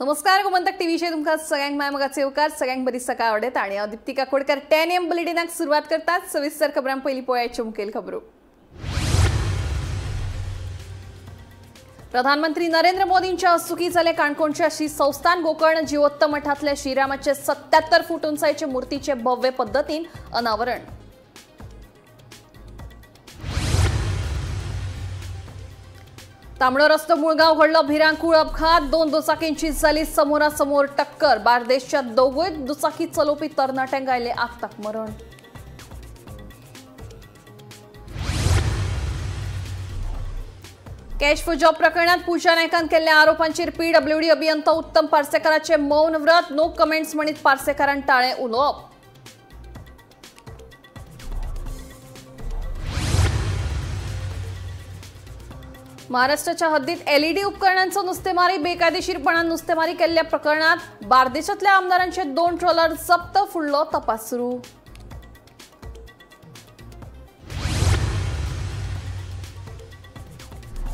नमस्कार गोमंतक टीव्हीचे तुमका सगळ्यांक मायमगाचे येवकार सगळ्यांक बरी सकाळ आवडेत आणि दीप्ती काकोडकर 10 AM बुलेटिनाक सुरुवात करतात। सविस्तर खबरां पयली पळोवया मुखेल खबरो। प्रधानमंत्री नरेंद्र मोदींच्या हस्तुकी जाले काणकोणच्या श्री संस्थान गोकर्ण जीवोत्तम मठातल्या श्रीरामाचे 77 फूट उंचायेचे मूर्तीचे भव्य पद्धतीन अनावरण। तांबडो रस्तो मुळगाव घडलो भिरांकूळ अपघात। दोन दुचाकींची जाली समोरासमोर टक्कर। बार्देशच्या दोगूय दुचाकी चलोवपी तरणाट्यांक आयले आगताक मरण। कॅश फॉर जॉब प्रकरणात पूजा नायकान केल्ल्या आरोपांचेर PWD अभियंता उत्तम पार्सेकराचे मौन व्रत। नो कमेंट्स म्हणीत पार्सेकरान टाळे उलोवप। महाराष्ट्राच्या हद्दीत LED उपकरणांचो नुस्तेमारी बेकायदेशीरपणान नुस्तेमारी केल्ल्या प्रकरणात बार्देशातल्या आमदारांचे 2 ट्रॉलर जप्त। फुडलो तपास सुरू।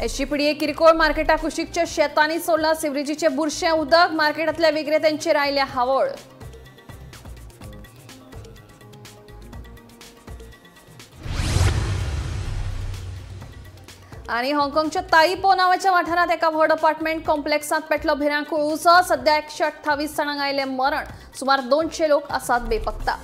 SGPDA किरकोळ मार्केटा कुशिकच्या शेतांनी सोडला सिवरेजीचे बुरशे उदक। मार्केटातल्या विक्रेत्यांचेर आयल्या हावळ। आणि हाँगकाँगच्या ताईपो नावाच्या वाठारात एका व्हड अपार्टमेंट कॉम्प्लेक्सात पेटलो भिरांकूळ उजो। सध्या 128 जाणांक आयले मरण। सुमार 200 लोक आसात बेपत्ता।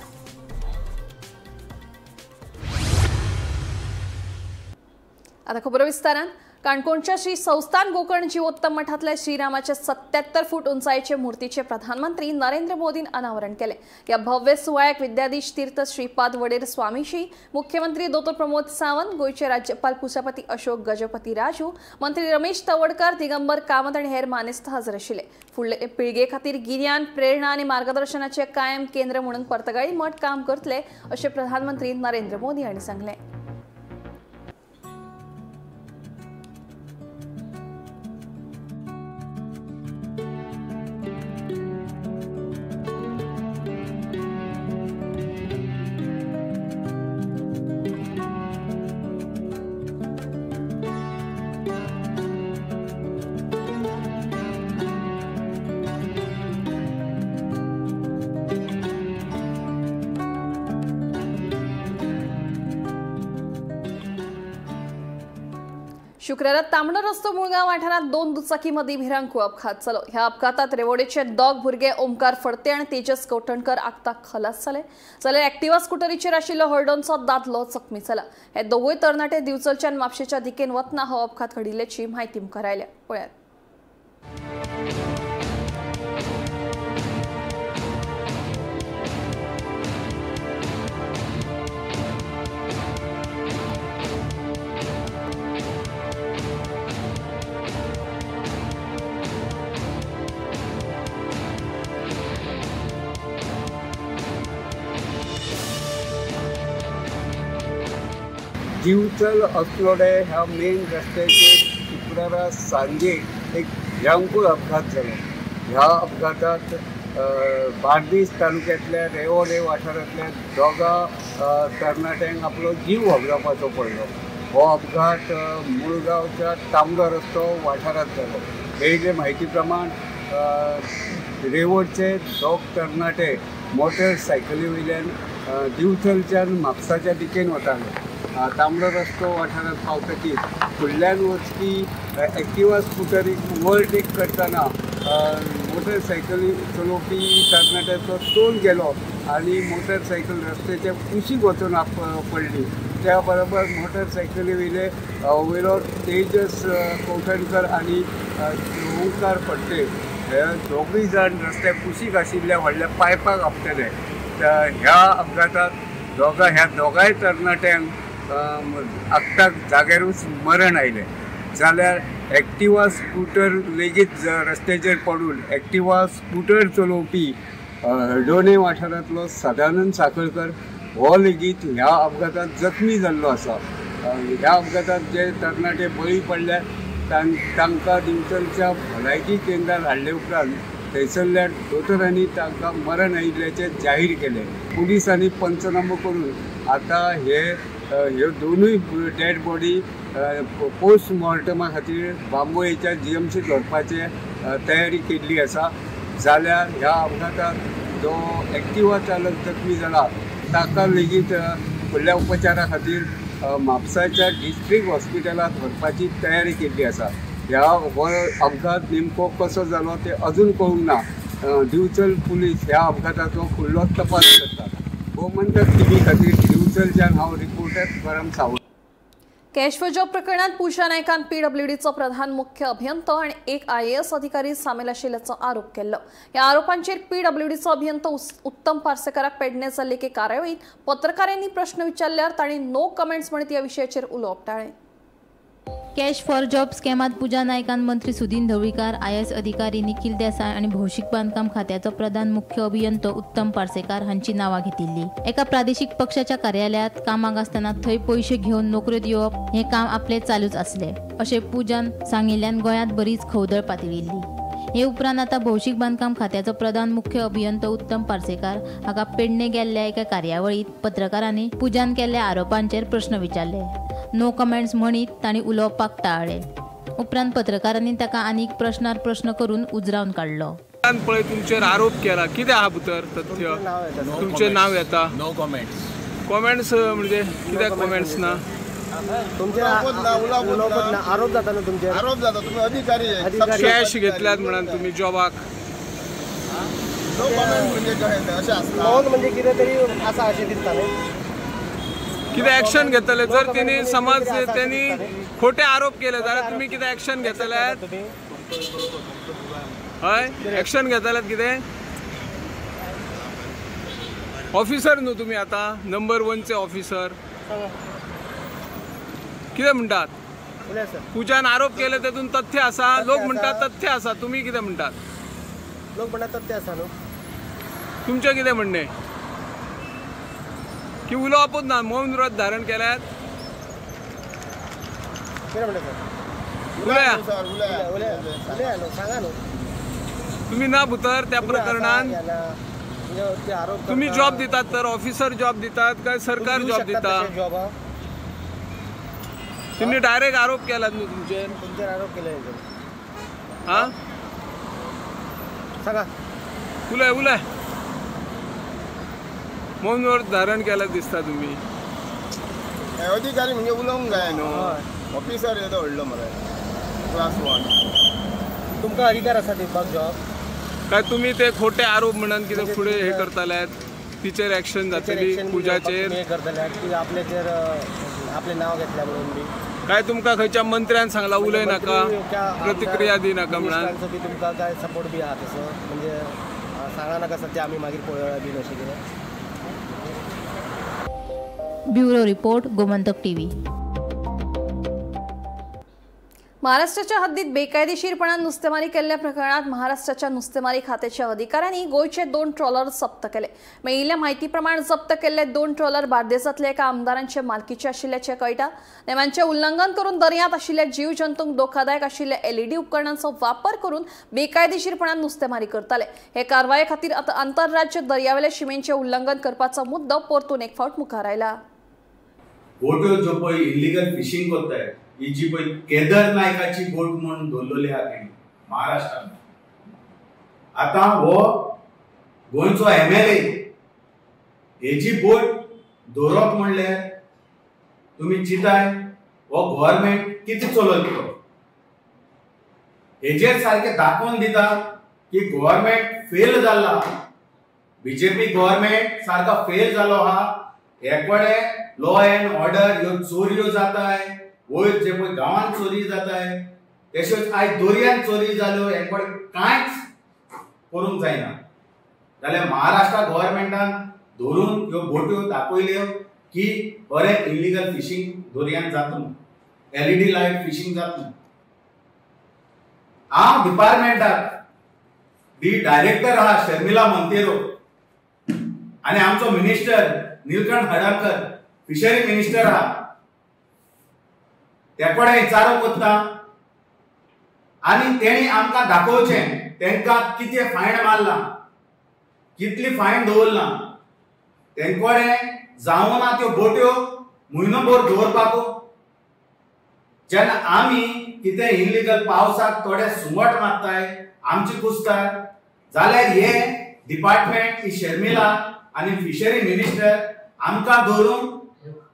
आता खबर विस्तारान। काणकोणच्या श्री संस्थान गोकर्ण जीवोत्तम मठातल्या श्रीरामाचे 77 फूट उंचायेचे मूर्तीचे प्रधानमंत्री नरेंद्र मोदीन अनावरण केले। या भव्य सुवाळ्याक विद्याधीश तीर्थ श्रीपाद वडेर स्वामीशी, मुख्यमंत्री डॉ प्रमोद सावंत, गोयचे राज्यपाल पुसापती अशोक गजपती राजू, मंत्री रमेश तवडकर, दिगंबर कामत आणि हेर मानेस्त हजर आशिल्ले। फुडले पिळगे खातीर गिन्यान, प्रेरणा आणि मार्गदर्शनाचे कायम केंद्र म्हणून पर्तगाळी मठ काम करतले असे प्रधानमंत्री नरेंद्र मोदी हांणी सांगले। शुक्रारा तांबडो रस्तो मुळगाव वाठारात 2 दुचाकी मदी भिरांकूळ अपघात जालो। ह्या अपघातात रेवोडेचे 2 भुरगे ओमकार फडते आणि तेजस कवठणकर आगताक खलास जाले। जाल्यार एक्टिवा स्कूटरीचेर आशिल्लो हळडोनचो दादलो जखमी जाला। हे दोगूय तरणाटे दिवचलच्यान म्हापशेच्या दिकेन वतना हो अपघात घडिल्ल्याची म्हायती मुखार आयल्या। पळयात। दिवचल असलोडे ह्या मेन रस्त्याचेर शुक्रारा सांजे एक भिरांकूळ अपघात जालो। ह्या अपघातात बार्देस तालुक्यातल्या रेवोडे वाठारांतल्या 2 तरणाट्यांक आपलो जीव वगडावपाचो पडलो। हो अपघात मुळगांवच्या तांबडो रस्तो वाठारांत जालो। मेळिल्ले म्हायती प्रमाण रेवोडचे 2 तरणाटे मोटरसायकली वयल्यान दिवचलच्यान म्हापसाच्या दिकेन वताले। तांबडो रस्तो वाठारांत पावतकीर फुडल्यान वचपी एक्टिवा स्कूटरीक ओवरटेक करतना मोटरसायकली चलोवपी तरणाट्याचो तोल गेलो आणि मोटरसायकल रस्त्याच्या कुशीक वचून पडली। त्या बरोबर मोटरसायकली वयलो तेजस कवठणकर आणि ओंकार फडते हे दोगूय जाण रस्त्या कुशीक आशिल्ल्या व्हडल्या पायपाक आपटले। ह्या अपघातात ह्या दोगांय तरणाट्यांक आगताक जाग्यारूच मरण आयले। जाल्यार एक्टिवा स्कूटर लेगीत रस्त्याचेर पडून एक्टिवा स्कूटर चलोवपी हळडोणे वाठारांतलो सदानंद साखळकर हो लेगीत ह्या अपघातात जखमी जाल्लो आसा। ह्या अपघातात जे तरणाटे बळी पडल्या तांकां दिवचलच्या भलायकी केंद्रांत हाडले उपरांत थंयसरल्या दोतोरांनी तांकां मरण आयिल्ल्याचें जाहीर केलें। पुलिसांनी पंचनामो करून आतां ह्यो दोनूय डेड बॉडी पोस्टमॉर्टमा खातीर बांबोळेच्या GMC व्हरपाचे तयारी केल्ली आसा. जाल्यार ह्या अपघाताक जो एक्टिवा चालक जखमी जाला ताका लेगीत फुडल्या उपचारा खातीर म्हापसाच्या डिस्ट्रिक्ट हॉस्पिटलांत व्हरपाची तयारी केल्ली आसा. हो अपघात नेमको कसो जालो ते अजून कळूंक ना. दिवचल पुलीस ह्या अपघाताचो फुडलो तपास करता. गोमंतक TV खातीर दिवचलच्यान हांव रिपोर्टर परम सावंत. कॅश फॉर जॉब प्रकरणात पूजा नायकान PWDचो प्रधान मुख्य अभियंता आणि एक IAS अधिकारी सामील आशिल्ल्याचो आरोप केल्लो. ह्या आरोपांचेर PWDचो अभियंता उत्तम पार्सेकाराक पेडणे जाल्ले एके कार्यावळीत पत्रकारांनी प्रश्न विचारल्यार तांणी नो कमेंट्स म्हणत ह्या विशयाचेर उलोवप टाळ्ळें. कॅश फॉर जॉब स्कॅमात पूजा नायकान मंत्री सुदीन ढवळीकार, IAS अधिकारी निखिल देसाय आणि भौशीक बांधकाम खात्याचो प्रधान मुख्य अभियंतो उत्तम पार्सेकार हांची नांवां घेतिल्ली. एका प्रादेशीक पक्षाच्या कार्यालयात कामाक आसतना थंय पयशे घेवन नोकऱ्यो दिवप हे काम आपले चालूच आसले अशें पूजान सांगिल्ल्यान गोंयांत बरीच खवदळ पातळिल्ली. हे उपरांत आता भौशीक बांधकाम खात्याचो प्रधान मुख्य अभियंतो उत्तम पार्सेकार हाका पेडणे गेल्ल्या एका कार्यावळीत पत्रकारांनी पूजान केल्ल्या आरोपांचेर प्रश्न विचारले. नो कमेंट्स म्हणीत तांणी उलोवपाक टाळ्ळें. उपरांत पत्रकारांनी ताका आनीक प्रश्नार प्रश्न करून उजरावन काडलो. पळय तुमचेर आरोप केला, कितें आहा भितर तथ्य? तुमचें नांव येता. No comments. कमेंट्स म्हणजे कित्याक कमेंट्स ना? आरोप जाता ना तुमचे. आरोप जाता तुम्ही अधिकारी कॅश घेतल्यात म्हणून तुम्ही जॉबाक. नो कमेंट म्हणजे काय अशें आसता. नोंद म्हणजे कितें तरी आसा अशें दिसता न्ही. कितें एक्शन घेतले? जर तेणी समज तेणी खोटे आरोप केले जाल्यार तुम्ही कितें एक्शन घेतल्यात? हय, एक्शन घेतल्यात कितें? ऑफिसर न्हू तुम्ही आता, नंबर 1चे ऑफिसर. कितें म्हणटात? पूजान आरोप केले तेतून तथ्य आसा. लोक म्हणटात तथ्य आसा, तुम्ही कितें म्हणटात? लोक म्हणटात तथ्य आसा न्हू. तुमचें कितें म्हणणें? की उलोवपूच ना, मौन व्रत धारण केल्यात? उलया तुम्ही ना भितर त्या प्रकरणान. तुम्ही जॉब दितात तर ऑफिसर जॉब दितात काय सरकार जॉब दिता? तुम्ही डायरेक्ट आरोप केलात न्हू तुमचेर. आरोप केले. हा, सांगा. उलय मौन व्रत धारण केलं दिसता तुम्ही. अधिकारी म्हणजे उलोवंक जाय न्हू. ऑफिसर येता व्हडलो मरे क्लास 1. तुमकां अधिकार आसा दिवपाक जॉब काय? तुम्ही ते खोटे आरोप म्हणून कितें फुडें हे करताल्यात? तिचेर एक्शन जातली पूजाचेर? हे करतले की आपल्याचेर आपले नाव घेतल्या म्हणून बी. काय तुमकां खंयच्या मंत्र्यान सांगला उलय नाका, प्रतिक्रिया दी नाका म्हणून? तुमकां काय सपोर्ट बी आहा तसो म्हणजे सांगा नाका सध्या आमी मागीर पळयळा बी अशें कितें. Bureau report, Gomantak TV. महाराष्ट्राच्या हद्दीत बेकायदेशीरपणान नुस्तेमारी केल्ल्या प्रकरणात महाराष्ट्राच्या नुस्तेमारी खात्याच्या अधिकाऱ्यांनी गोयचे 2 ट्रॉलर जप्त केले. मेळिल्ल्या म्हायती प्रमाण जप्त केल्ले 2 ट्रॉलर बार्देसांतल्या एका आमदारांचे मालकीचे आशिल्ल्याचे कळटा. नेमांचे उल्लंघन करून दर्यांत आशिल्ल्या जीव जंतूंक धोकादायक आशिल्ल्या LED उपकरणांचो वापर करून बेकायदेशीरपणान नुस्तेमारी करताले. हे कारवाये खातीर आतां आंतरराज्य दर्यावेले शिमेचें उल्लंघन करपाचो मुद्दो परतून एक फावट मुखार आयला. बोट्यो ज्यो पळय इल्लीगल फिशिंग करताय, ही जी पळय केदार नायकाची बोट म्हणून दवरलेली आहा तेणी महाराष्ट्रान. आता हो गोंयचो MLA हेची बोट दवरप म्हणल्यार तुम्ही चिताय हो गव्हर्नमेंट कितें चलयतलो. हेजेर सारखे दाखोवन दिता की गव्हर्नमेंट फेल जाला. BJP गव्हर्नमेंट सारका फेल जालो आहा. एकडे लॉ एंड ऑर्डर ह्यो चोऱ्यो जाताय, वयर जे पळय गांवांत चोरी जाताय, तशेंच आयज दर्यांत चोरी जाल्यो. एकडे कांयच करूंक जायना. जाल्यार महाराष्ट्र गव्हर्नमेंटान धरून ह्यो बोट्यो दाखयल्यो की बरें इल्लीगल फिशिंग दर्यांत जाता, LED लायट फिशिंग जाता. हांव डिपार्टमेंटाक डायरेक्टर आहा शर्मिला मोंतेरो आनी आमचो मिनिस्टर नीलकंठ हडळकर फिशरी मिनिस्टर आहा. तेकडे विचारो करता आनी तेणी आमकां दाखोवचें तेंकां कितें फायन मारला, कितली फायन दवरला. तेंकडे जावना त्यो बोट्यो म्हयनोभर दवरपाक जेन्ना आमी कितें इलिगल पावसाक थोडे सुंगट मारताय आमची कुसतात जाल्यार हे डिपार्टमेंट ही शर्मिला आनी फिशरी मिनिस्टर आमकां धरून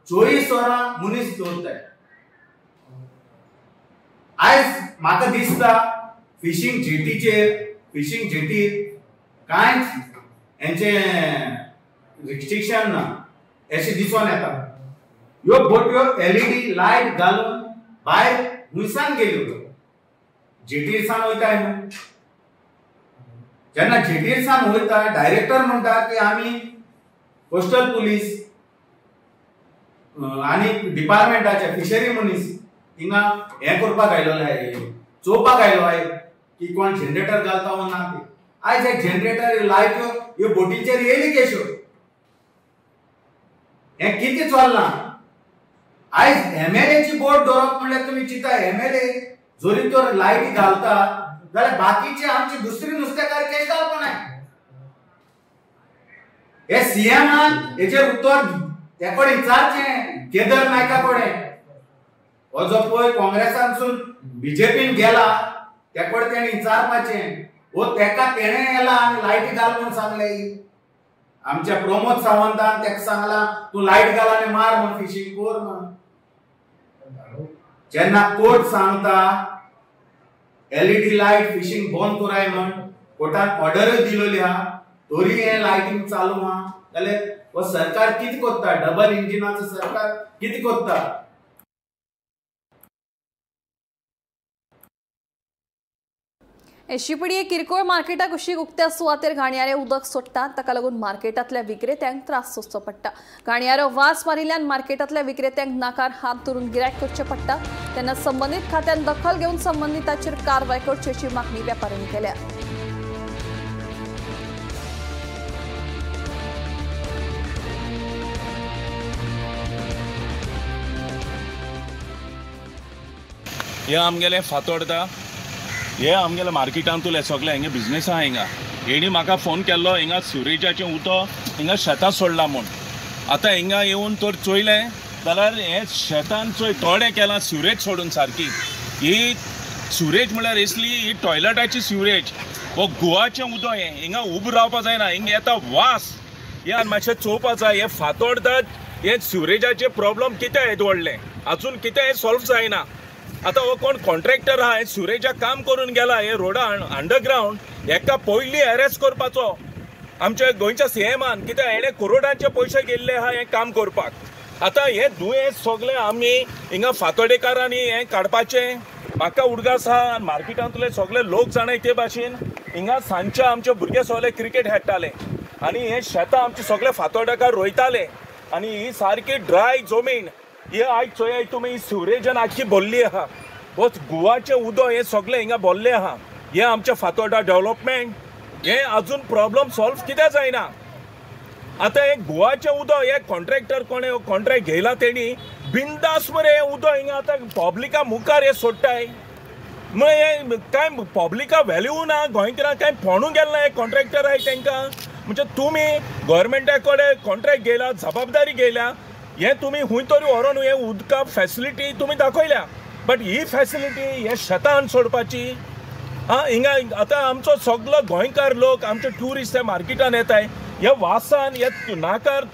24 वरां मनीस दवरताय. आयज म्हाका दिसता फिशिंग जेटीर कांयच हेंचे रिस्ट्रिक्शन ना अशें दिसून येता. ह्यो बोट्यो LED लायट घालून भायर हुंयसान गेल्यो जेटीर सावन वयताय न्हू. जेन्ना जेटीर सावन वयता डायरेक्टर म्हणटा की आमी कोस्टल पुलीस आनी डिपार्टमेंटाचे फिशरी मनीस हिंगा हें करपाक आयलो चोवपाक आयलो आय की कोण जनरेटर घालता वो ना ते. आयज हे जनरेटर लायट्यो ह्यो बोटीचेर येयली केश्यो हें कितें चल्लां. आयज MLA ची बोट दवरप म्हणल्यार तुमी चिंता MLA जोरी तर लायटी घालता जाल्यार बाकीचे आमची दुसरी नुस्तेकार केश घालपा. हे CMान हेचेर उत्तर ते कोण विचारचें केदार नायका कडेन. हो जो पळय काँग्रेसांतसून BJPन गेला ते कोण तेणें विचारपाचें वो तेका तेणें येला आनी लायटी घाल म्हूण सांगलें. आमच्या प्रमोद सावंतान तेका सांगला तूं लायट घाल आनी मार म्हूण फिशींग कोर म्हूण. जेन्ना कोर्ट सांगता LED लायट फिशींग बंद कोराय म्हूण कोर्टान ऑर्डर दिलोली आहा तरी हें लायटिंग चालू आहा जाल्यार हो सरकार कितें कोत्ता. डबल इंजिनाचो सरकार कितें कोत्ता. एशिपिडीए किरकोळ मार्केटाक कशी उक्त्या सुवातेर घाणयारे उदक सोडटात ताका लागून मार्केटांतल्या विक्रेत्यांक त्रास सोंसचो पडटा. घाणयारो वास मारिल्ल्यान मार्केटांतल्या विक्रेत्यांक नाकार हात धरून गिरायक करचें पडटा. तेन्ना संबंदीत खात्यान दखल घेवन संबंधिताचेर कारवाय करचेची मागणी वेपाऱ्यांनी केल्या. हे आमगेले फातोर्डा हे आमगेले मार्केटांतूले सगळे हिंगा बिजनेस आहा हिंगा. हेणी म्हाका फोन केल्लो हिंगा सिवरेजाचें उदक हिंगा शेतां सोडलां म्हूण. आतां हिंगा येवन तर चोयलें जाल्यार हे शेतान चोय थोडें केलां सिवरेज सोडून सारकी. ही सिवरेज म्हळ्यार असली ही टॉयलेटाची सिवरेज. हो गुवाचें उदक हें हिंगा उबें रावपा जायना. हिंगा येता वास. हे मातशें चोवपा जाय हे फातोर्डात हे सिवरेजाचे प्रॉब्लम कितें आहेत व्हडले अजून कितें हे सॉल्व जायना. आता हो कोण कॉन्ट्रॅक्टर आहा हे सुरेजा काम करून गेला हे रोडा अंडरग्राउंड हेका पयलीं अरेस्ट करपाचो आमच्या गोंयच्या CMान कित्याक हेणे करोडांचे पयशे गेल्ले आहा हे काम करपाक. आता हे दुयेंस सगळे आमी हिंगा फातोडेकारांनी हे काडपाचें म्हाका उडगास आहा. मार्केटांतले सगळे लोक जाणाय ते भाशेन हिंगा सांजचे आमचे भुरगे सगळे क्रिकेट खेळटाले आनी हे शेतां आमचे सगळे फातोडेकार रोयताले आनी ही सारकी ड्राय जमीन हे आयज चोय तुमी सिवरेजान आख्खी भरली आहा. हो गुवाचें उदक हे सगळें हिंगा भरलें आहा. हे आमचें फातोर्डा डेव्हलपमेंट हे अजून प्रॉब्लम सॉल्व कित्याक जायना. आतां हे गुवाचें उदक हे कॉन्ट्रॅक्टर कोणे कॉन्ट्रॅक्ट घेयला तेणी बिंदास मरे हे उदक हिंगा आतां पब्लिका मुखार हे सोडटाय. हे कांय पब्लिका व्हॅल्यू ना गोंयकारांक कांय फोणू गेलना हे कॉन्ट्रॅक्टर आहाय तांकां. म्हणजे तुमी गव्हर्मेंटा कडेन कॉन्ट्रॅक्ट घेयला जबाबदारी घेयल्या हे तुमी खूंय तरी व्हरोन हे उदका फॅसिलिटी तुमी दाखयल्या बट ही फॅसिलिटी हे शेतान सोडपाची. हिंगा आतां आमचो सगळो गोंयकार लोक आमचे ट्युरिस्ट हे मार्केटान येताय हे वासान हे नाकार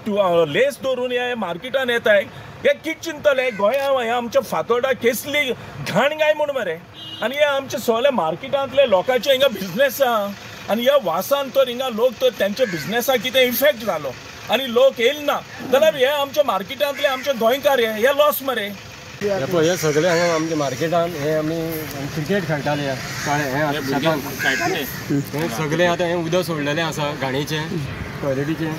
लेस धरून हे मार्केटान येताय हे कितें चिंतले गोंया हे आमच्या फातोर्डा केसली घाण गाय म्हूण मरे आनी हे आमचे सगळे मार्केटांतले लोकांचे हिंगा बिजनेस आहा आनी ह्या वासान तर हिंगा लोक तर तेंच्या बिजनेसाक कितें इफेक्ट जालो आनी लोक येयले ना जाल्यार हे आमच्या मार्केटांतले आमचे गोंयकार हे लॉस मरे. हे सगळे हांगा आमच्या मार्केटान हे आमी क्रिकेट खेळटाले हे सगळे आतां हे उदक सोडलेलें आसा घाणीचें टॉयलेटीचें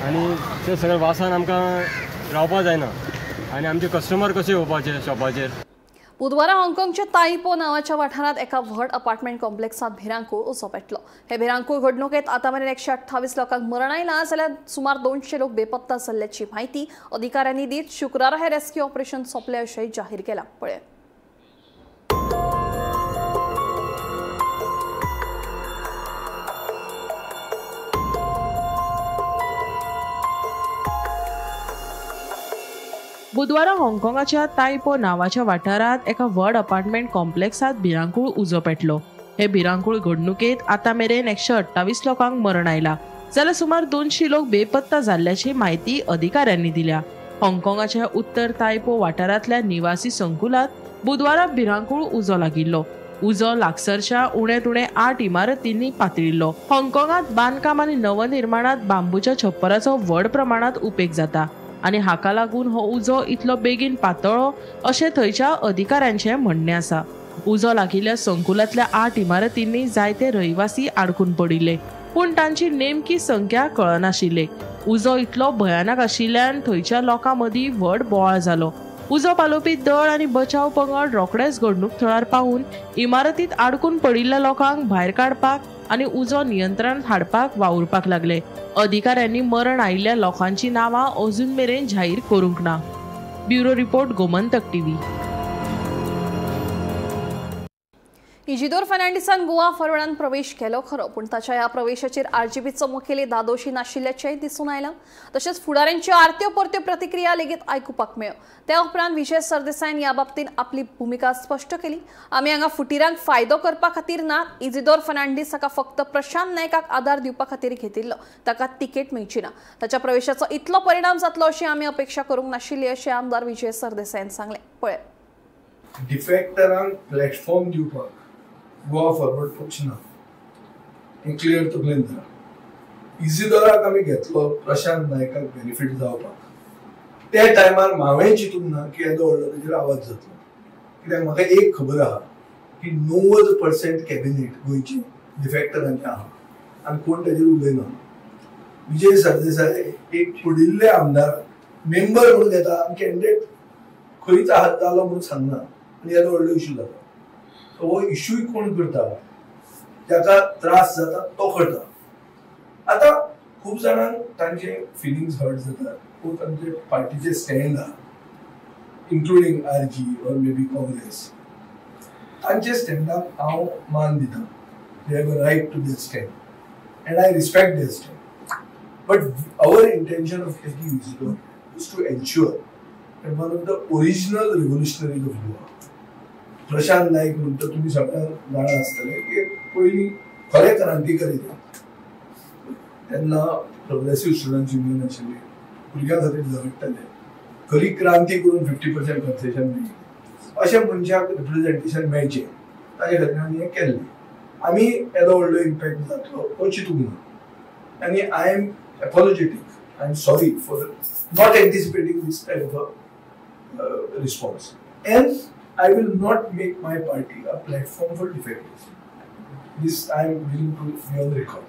आनी ते सगळे वासान आमकां रावपा जायना आनी आमचे कस्टमर कशे येवपाचे शॉपाचेर. बुधवारा हाँगकाँगच्या ताईपो नावाच्या वाठारात एका व्हड अपार्टमेंट कॉम्प्लेक्सात भिरांकूळ उसो पेटलो. हे भिरांकूळ घडणुकेत आतामेरेन 128 लोकांक मरण आयलां जाल्यार सुमार 200 लोक बेपत्ता जाल्ल्याची म्हायती अधिकाऱ्यांनी दीत शुक्रारा हे रेस्क्यू ऑपरेशन सोंपले अशेंय जाहीर केलां. पळय बुधवारा हाँगकाँगाच्या तायपो नावाच्या वाठारात एका व्हड अपार्टमेंट कॉम्प्लेक्सात भिरांकूळ उजो पेटलो. हे भिरांकूळ घडणुकेत आतां मेरेन 128 लोकांक मरण आयला, जाल्यार सुमार 200 लोक बेपत्ता जाल्ल्याची माहिती अधिकाऱ्यांनी दिल्या. हाँगकाँगाच्या उत्तर तायपो वाठारांतल्या निवासी संकुलात बुधवारा भिरांकूळ उजो लागिल्लो. उजो लागसरच्या उणेत उणे 8 इमारतींनी पातळिल्लो. हाँगकाँगात बांदकाम आनी नवनिर्माणात बांबूच्या छप्पराचो व्हड प्रमाणात उपेग जाता आनी हाका लागून हो उजो इतलो बेगीन पातळ्ळो अशें थंयच्या अधिकाऱ्यांचें म्हणणें आसा. उजो लागिल्ल्या संकुलांतल्या 8 इमारतींनी जायते रहिवासी आडकून पडिल्ले, पूण तांची नेमकी संख्या कळनाशिल्ली. उजो इतलो भयानक आशिल्ल्यान थंयच्या लोकां मदीं व्हड बोवाळ जालो. उजो पालोवपी दळ आनी बचाव पंगड रोखडेच घडणूक थळार पावून इमारतींत आडकून पडिल्ल्या लोकांक भायर काडपाक आनी उजो नियंत्रणांत हाडपाक वावुरपाक लागले. अधिकाऱ्यांनी मरण आयिल्ल्या लोकांची नांवां अजून मेरेन जाहीर करूंक ना. Bureau report, Gomantak TV. Isidore फर्नांडिसान गोवा फॉरवर्डान प्रवेश केलो खरो, पूण ताच्या ह्या प्रवेशाचेर आरजीपीचो मुखेली दादोशी नाशिल्ल्याचेंय दिसून आयलां. तशेंच फुडाऱ्यांच्यो आरत्यो परत्यो प्रतिक्रिया लेगीत आयकुपाक मेळ्ळ्यो. त्या उपरांत विजय सरदेसायन ह्या बाबतींत आपली भुमिका स्पश्ट केली. आमी हांगा फुटिरांक फायदो करपा खातीर ना. इजिदोर फर्नांडीस हाका फक्त प्रशांत नायकाक आदार दिवपा खातीर घेतिल्लो, ताका तिकेट मेळची ना. ताच्या प्रवेशाचो इतलो परिणाम जातलो अशी आमी अपेक्षा करूंक नाशिल्ली अशें आमदार विजय सरदेसायन सांगलें. पळय, डिफेक्टरांक प्लॅटफॉर्म दिवपाक गोवा फॉरवर्ड पक्ष ना, हें क्लियर तकलेन धरा. इजिदोराक आमी घेतलो प्रशांत नायकाक बेनिफीट जावपाक. त्या टायमार हांवें चिंतूंक ना की येदो व्हडलो तेजेर आवाज जातलो, कित्याक म्हाका एक खबर आहा की 90% कॅबिनेट गोंयची डिफेक्टरांचें आहा आनी कोण तेजेर उलयना. विजय सरदेसाय एक फुडिल्ले आमदार मेंबर म्हणून घेता आनी कॅन्डिडेट खंयच हात जालो म्हणून सांगना आनी येदो व्हडलो इश्यू जाता. हो इश्यूय कोण करता, जाका त्रास जाता तो करता. आता खूब जाणांक तांचे फिलिंग्स हर्ट जातात, खूब तांचे पार्टीचे स्टँड आहा, including RG or may be Congress. तांचे स्टँडाक हांव मान दिता. They have a right to their stand and I respect their stand. But our intention of taking Isidore is to ensure that one of the original revolutionaries of Goa, Prashant Naik म्हणटा तुम्ही सगळ्यांक जाणा आसतलें की पयलीं खरे क्रांतिकारी तेन्ना प्रोग्रेसिव्ह स्टुडंट्स युनियन आशिल्ली, भुरग्यां खातीर झगडटाले, खरी क्रांती करून 50% कन्सेशन मेळ्ळी. अशा मनशाक रिप्रेझेंटेशन मेळचें ताचे खातीर आमी हें केल्लें. आमी येदो व्हडलो इम्पॅक्ट जातलो तो चिंतूंक ना आनी I am apologetic, I am sorry for not anticipating this type of response. And I will not make my party a platform for defectors. This I am willing to be on record.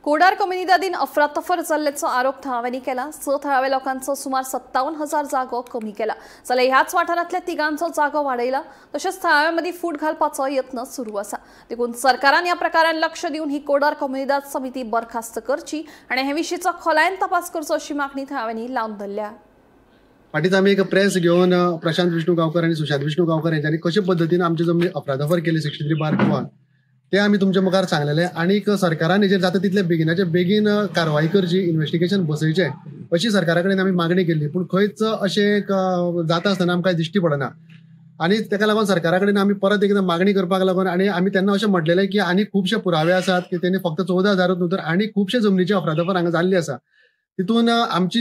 Codar कम्युनिदादीन अफरातफर जाल्ल्याचो आरोप थळाव्यांनी केला. 6 थळाव्या लोकांचो सुमार 57,000 जागो कमी केला, जाल्यार ह्याच वाठारांतल्या तिगांचो जागो वाडयला. तशेंच थळाव्यां मदीं फूट घालपाचो यत्न सुरू आसा. देखून सरकारान ह्या प्रकारान लक्ष दिवन ही कोडार कम्युनिदाद समिती बरखास्त करची आनी हे विशींचो खोलायेन तपास करचो अशी मागणी थळाव्यांनी लावन धरल्या. फाटींच आमी एक प्रेस घेवन प्रशांत विष्णू गांवकर आनी सुशांत विष्णू गांवकर यांच्यानी कशे पद्दतीन आमची जमनी अफरातफर केली 63/2 ते आमी तुमच्या मुखार सांगलेले. आनीक सरकारान हेजेर जाता तितले बेगिनाचे बेगीन कारवाई करची, इन्व्हेस्टिगेशन बसयचें अशी सरकारा कडेन आमी मागणी केल्ली. पूण खंयच अशें जाता आसतना आमकां दिश्टी पडना. आनी ताका लागून सरकारा कडेन आमी परत एकदां मागणी करपाक लागून आनी आमी तेन्ना अशें म्हटलेलें की आनी खुबशे पुरावे आसात की तेणी फक्त 14,000 न्हू तर आनी खुबशे जमनीची अफरातफर हांगा जाल्ली आसा. तितून आमची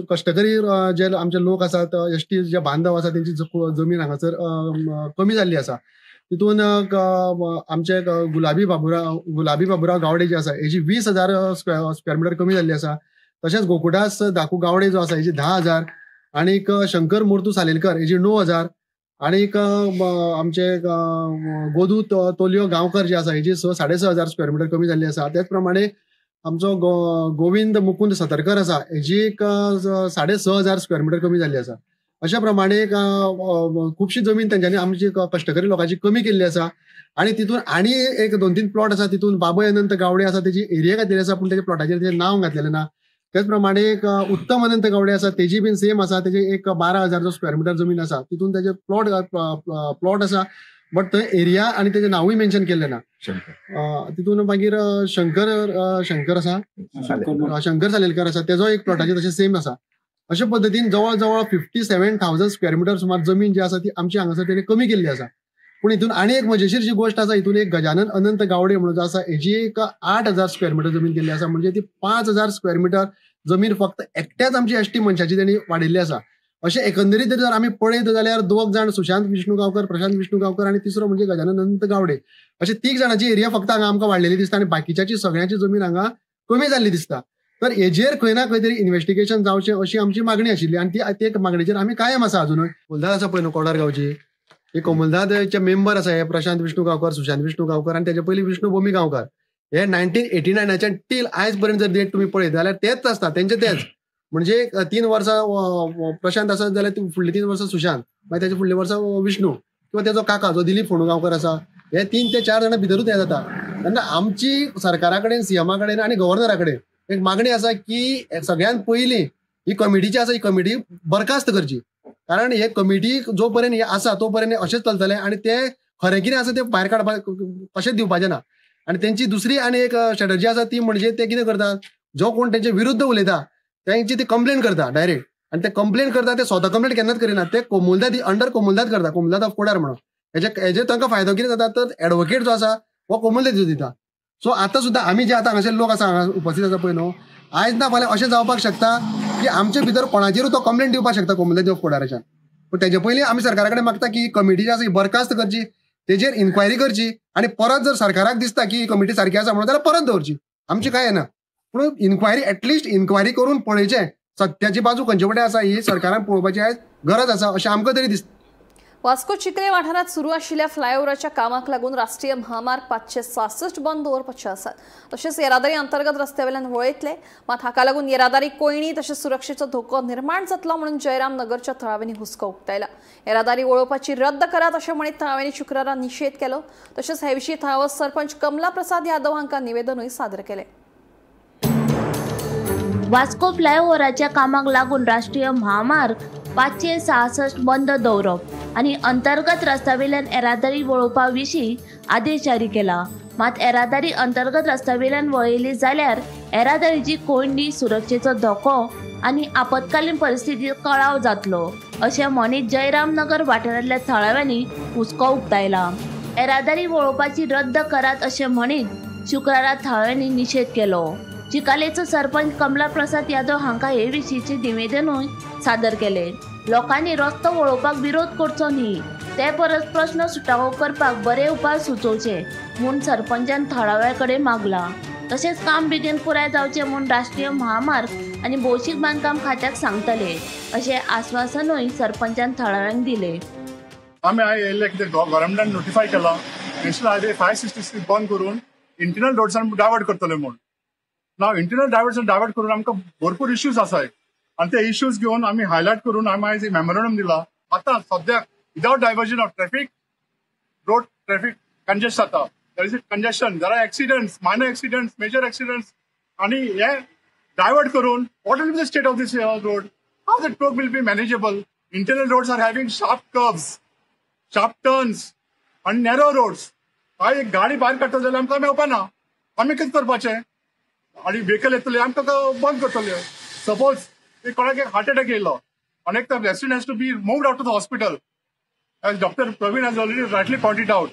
कश्टकरी जे आमचे लोक आसात, एसटी जे बांधव आसा तेंची जमीन हांगासर कमी जाल्ली आसा. तितून आमचे गुलाबी बाबुराव गावडे जे आसा हेजी 20,000 स्क्वेअर मिटर कमी जाल्ली आसा. तशेंच गोकुळदास दाकू गावडे जो आसा हेजी 10,000 आनीक शंकर मुर्तू सालेलकर हेजी 9,000 आनीक आमचे गोदू तोलियो गांवकर जे आसा हेजी 6,500 स्क्वेअर मिटर कमी जाल्ली आसा. त्याच प्रमाणे आमचो गोविंद मुकुंद सतरकर आसा हेजी 6,500 स्क्वेअर मिटर कमी जाल्ली आसा. अशा प्रमाणे खुबशी जमीन तेंच्यांनी आमची कश्टकरी लोकांची कमी केल्ली आसा. आनी तितून आनी एक 2-3 प्लॉट आसा तितून बाबय अनंत गावडे आसा तेजी एरिया घातलेली आसा पूण तेच्या प्लॉटाचेर तेजें नांव घातलेलें ना. त्याच प्रमाणे एक उत्तम अनंत गावडे आसा तेजी बीन सेम आसा, तेजे एक 12,000 स्क्वेअर मिटर जमीन आसा. तितून तेजे प्लॉट आसा बट थंय एरिया आनी तेजें नांवूय मेन्शन केल्लें ना. तितून मागीर शंकर आसा, शंकर सालेलकर आसा तेजो एक प्लॉटाचेर तशें सेम आसा. अशा पद्दतीन जवळ जवळ 57,000 स्क्वेअर मीटर सुमार जमीन जी आसा ती आमची हांगासर तेणी कमी केल्ली आसा. पूण हितून आनी एक मजेशीर जी गोष्ट आसा, हितून एक गजानन अनंत गावडे म्हणून जो आसा हेजी एक 8,000 स्क्वेअर मीटर जमीन केल्ली आसा. म्हणजे ती 5,000 स्क्वेअर मीटर जमीन फक्त एकट्याच आमची एसटी मनशाची तेणी वाडिल्ली आसा. अशें एकंदरीत जर आमी पळयत जाल्यार 2 जाण सुशांत विष्णू गांवकर, प्रशांत विष्णू गांवकर आनी तिसरो म्हणजे गजानन अनंत गावडे अशे 3 जाणांची एरिया फक्त हांगा आमकां वाडलेली दिसता आनी बाकीच्याची सगळ्यांची जमीन हांगा कमी जाल्ली दिसता. तर हेजेर खंय ना खंय तरी इन्व्हेस्टिगेशन जावचें अशी आमची मागणी आशिल्ली आनी ती मागणेचेर आमी कायम आसा अजुनूय. कोमलदाद आसा पळय न्हू कोडार गांवची, हे कोमलदादचे मेंबर आसा हे प्रशांत विष्णू गांवकर, सुशांत विष्णू गांवकर आनी तेजे पयलीं विष्णू भोमी गांवकर. हे 1989च्या टील आयज पर्यंत जर डेट तुमी पळयत जाल्यार तेच आसता तेच. म्हणजे 3 वर्सां प्रशांत आसा जाल्यार फुडली 3 वर्सां सुशांत, मागीर तेच्या फुडली वर्सां विष्णू किंवा तेजो काका जो दिलीप फोंडू गांवकर आसा. हे 3 ते 4 जाणां भितरूच हे जाता. तेन्ना आमची सरकारा कडेन, सीएमा कडेन आनी गव्हर्नरा कडेन एक मागणी आसा की सगळ्यात पयलीं ही कमिटी जी आसा ही कमिटी बरखास्त करची. कारण हे कमिटी जो पर्यंत आसा तो पर्यंत अशेंच चलतले आनी ते खरें कितें आसा ते भायर काडपाक अशेंच दिवपाचें ना. आनी तेंची दुसरी आनी एक स्ट्रॅटजी आसा ती म्हणजे ते कितें करतात, जो कोण तेंचे विरुद्ध उलयता त्यांची ती कंप्लेन करता डायरेक्ट. आनी ते कंप्लेन करता ते स्वता कंप्लेन केन्नाच करिना, ते कोमलदाद अंडर कोमलदाद करता, कोमलदाद ऑफ कोडार म्हणून. हेजे तांकां फायदो कितें जाता तर एडवोकेट जो आसा हो कोमलदाद दिता. सो आतां सुद्दां आमी जे आतां हांगासर लोक आसा हांगा उपस्थित आसा पळय न्हू, आयज ना फाल्यां अशें जावपाक शकता की आमचे भितर कोणाचेरूय तो कंप्लेन दिवपाक शकता कोमलदाद ऑफ कोडाराच्यान. पूण तेजे पयलीं आमी सरकारा कडेन मागता की ही कमिटी जी आसा ही बरखास्त करची, तेजेर इन्क्वायरी करची आनी परत जर सरकाराक दिसता की ही कमिटी सारकी आसा म्हणून जाल्यार परत दवरची, आमची काय ना. पूण इन्क्वायरी एटलिस्ट इन्क्वायरी करून पळयचें सत्याची बाजू खंयचे कडेन आसा ही सरकारान पळोवपाची आयज गरज आसा अशें आमकां तरी दिसता. वास्को चिखले वाठारात सुरू आशिल्ल्या फ्लायओव्हराच्या कामाक लागून राष्ट्रीय महामार्ग 566 बंद दवरपाचे आसात. तशेंच येरादारी अंतर्गत रस्त्यावेल्यान वळयतले, मात हाका लागून येरादारी कोयणी तशेंच सुरक्षेचो धोको निर्माण जातलो म्हणून जयराम नगरच्या थळाव्यांनी हुस्को उक्तायला. येरादारी वळोवपाची रद्द करात अशें म्हणीत थळाव्यांनी शुक्रारा निशेध केलो. तशेंच हे विशीं थळावो सरपंच कमला प्रसाद यादव हांकां निवेदनूय सादर केलें. वास्को फ्लायओव्हराच्या कामाक लागून राष्ट्रीय महामार्ग 566 बंद दवरप आनी अंतर्गत रस्त्यावेल्यान येरादारी वळोवपा विशीं आदेश जारी केला. मात येरादारी अंतर्गत रस्त्यावेल्यान वळयली जाल्यार येरादारीची कोयणी, सुरक्षेचो धोको आनी आपतकालीन परिस्थितीचो कळाव जातलो अशें म्हणीत जयराम नगर वाठारांतल्या थळाव्यांनी हुस्को उक्तायला. येरादारी वळोवपाची रद्द करात अशें म्हणीत शुक्रारा थळाव्यांनी निशेध केलो. चिकालेचो सरपंच कमला प्रसाद यादव हांकां हे विशींचे निवेदनूय सादर केले. लोकांनी रस्तो वळोवपाक विरोध करचो न्ही, ते परस प्रश्न सुटावो करपाक बरे उपाय सुचोवचे म्हूण सरपंचान थळाव्या कडेन मागला. तशेंच काम बेगीन पुराय जावचें म्हूण राष्ट्रीय महामार्ग आनी भौशीक बांदकाम खात्याक सांगतले अशें आश्वासनूय सरपंचान थळाव्यांक दिलें. आमी आयले कितें गव्हर्नमेंटान नोटिफाय केला नॅशनल हायवे 566 बंद करून इंटरनल रोड्सान डायवर्ट करतले म्हूण. नाव इंटरनल डायवर्ट करून आमकां भरपूर इश्यूज आसाय आनी ते इश्यूज घेवन आमी हायलायट करून आमी आयज मेमोरंडम दिला. आतां सद्याक without diversion of traffic road traffic congest जाता. There is congestion, there are accidents, minor accidents, major accidents आनी हे डायवर्ट करून what will be the state of this road, how the road will be manageable. Internal roads are having sharp curves, sharp turns आनी narrow roads. हांव एक गाडी भायर काडटलो जाल्यार आमकां मेळपाना, आमी कितें करपाचें आनी व्हेकल येतले आमकां बंद करतले. सपोज एक कोणाक एक हार्ट अटॅक येयलो आनी एक resident has to be moved out to the hospital, as doctor Praveen has already rightly pointed out.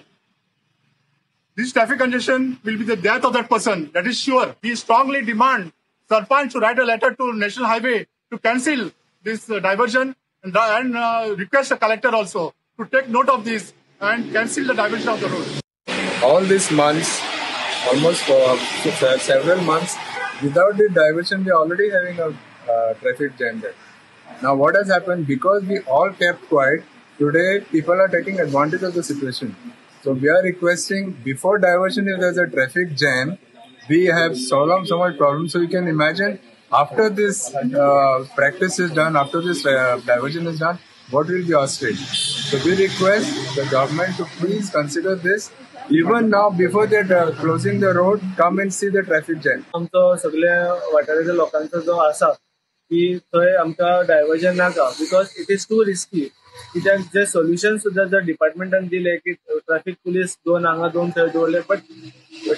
This traffic congestion will be the death of that person. That is sure. We strongly demand Sarpanch to write a letter to National Highway to cancel this diversion and request the collector also to take note of this and cancel the diversion of the road. All these months, almost for several months, without the diversion, we are already having a traffic jam there. Now, what has happened? Because we all kept quiet, today people are taking advantage of the situation. So we are requesting before diversion, if there's a traffic jam, we have so much problems. So you can imagine after this practice is done, after this diversion is done, what will be our state? So we request the government to please consider this. Even now, before they're closing the road, come and see the traffic jam. आमचो सगळे वाठाराच्या लोकांचो जो आसा की थंय आमकां diversion नाका, because it is to risky. कित्याक जे सोल्युशन सुद्दां जर डिपार्टमेंटान दिले की ट्रॅफिक पुलीस 2 हांगा 2 थंय दवरले, बट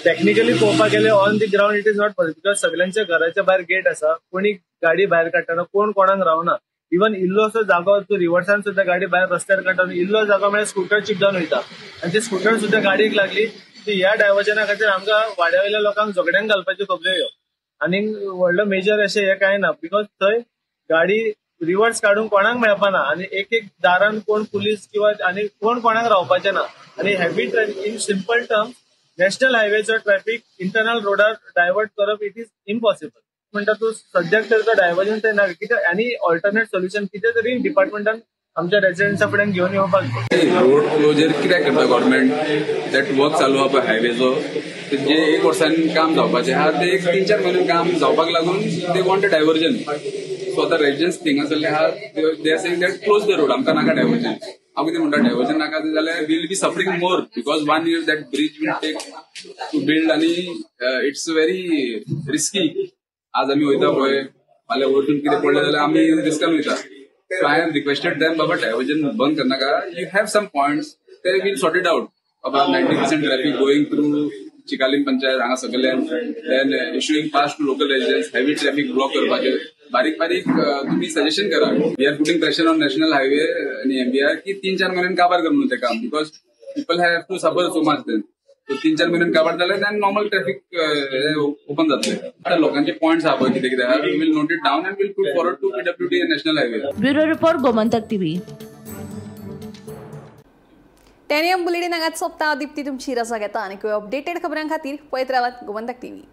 टेक्निकली पळोवपाक गेले on the ground it is not possible because सगळ्यांच्या घराच्या भायर गेट आसा, कोणी गाडी भायर काडटना कोण कोणाक रावना. इवन इल्लोसो जागो तूं रिवर्सान सुद्धा गाडी भायर रस्त्यार काडटना इल्लो जागो म्हळ्यार स्कूटर चिप जावन वयता आनी ती स्कूटर सुद्धा गाडयेक लागली ती ह्या डायव्हर्जना खातीर आमकां वाड्यावयल्या लोकांक झगड्यांक घालपाच्यो खबऱ्यो ह्यो. आनी व्हडलो मेजर अशें हें कांय ना बिकॉज थंय गाडी रिवर्स काढून कोणाक मेळपाना आनी एक दारान कोण पुलीस किंवा आनी कोण कोणाक रावपाचें ना. आनी हेवी इन सिंपल टर्म्स नॅशनल हायवेचो ट्रॅफिक इंटरनल रोडार डायवर्ट करप इट इज इम्पॉसिबल. म्हणटा तूं सद्याक तर तो डायव्हर्जन थंय ना, कितें आनी ऑल्टरनेट सोल्युशन कितें तरी डिपार्टमेंटान आमच्या रेसिडेंट्सा फुड्यान घेवन येवपाक. रोड क्लोजर कित्याक करता गव्हर्मेंट? दॅट वर्क चालू आहा पळय हायवेचो जे 1 वर्सान काम जावपाचें आहा ते 3-4 म्हयने काम जावपाक लागून they want a diversion. So आतां रेजिडेंट्स थिंगासरले आहा they are saying that close the road, आमकां नाका डायव्हर्जन. हांव कितें म्हणटा डायव्हर्जन नाका जाल्यार we will be suffering more because 1 year that bridge will take to build आनी इट्स व्हेरी रिस्की. आज आमी वयता पळय फाल्यां वरतून कितें पडलें जाल्यार आमी रिस्कान वयता. So I have requested them, Baba, diversion बंद करना का. You have some points, they will sort it out. About 90% traffic going through Chikalim Panchayat, हांगा सगळ्यान. Then issuing pass to local residents, heavy traffic block करपाचे. बारीक तुम्ही suggestion करा. We are putting pressure on national highway आणि MBR की 3-4 महिन्यान काबार करून ते काम because people have to suffer so much then. So 3-4 महिन्यान काबार जाले then normal traffic open जातले. आता लोकांचे पॉइंट्स आहा पळय कितें आहा we will note it down and will put forward to PWD and national highway. Bureau report Gomantak TV. टेनियम bulletin हांगाच सोंपता. दिप्ती तुमची रजा घेता आनी अपडेटेड खबरां खातीर पळयत रावात गोमंतक टीव्ही.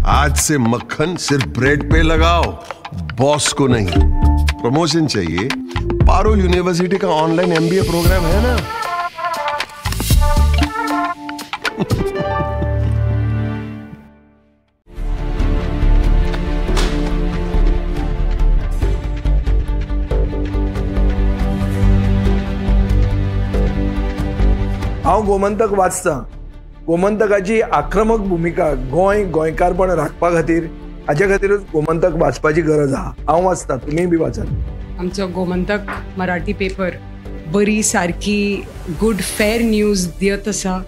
आज से मक्खन सिर्फ ब्रेड पे लगाओ, बॉस को नहीं. प्रमोशन चाहिए? पारुल यूनिवर्सिटी का ऑनलाइन MBA प्रोग्राम है ना. हांव गोमंतक वाचतां. गोमंतकाची आक्रमक भूमिका गोंयकारपण राखपा खातीर हाचे खातीरच गोमंतक वाचपाची गरज आहा. हांव वाचतां, तुमीय बी वाचात. आमचो गोमंतक मराठी पेपर बरी सारकी गुड फेर न्यूज दियत आसा.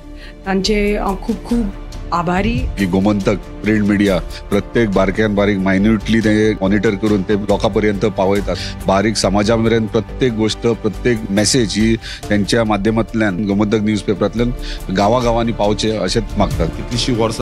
तांचे हांव खूब खूब आभारी. की गोमंतक प्रिंट मिडिया प्रत्येक बारक्यान बारीक मायन्युटली ते मॉनिटर करून ते लोकांपर्यंत पावयतात. बारीक समाजा मेरेन प्रत्येक गोष्ट प्रत्येक मेसेज ही त्यांच्या माध्यमांतल्यान गोमंतक न्यूज पेपरांतल्यान गांवागांवांनी पावचे अशेंच मागतात. कितलींशीं वर्सां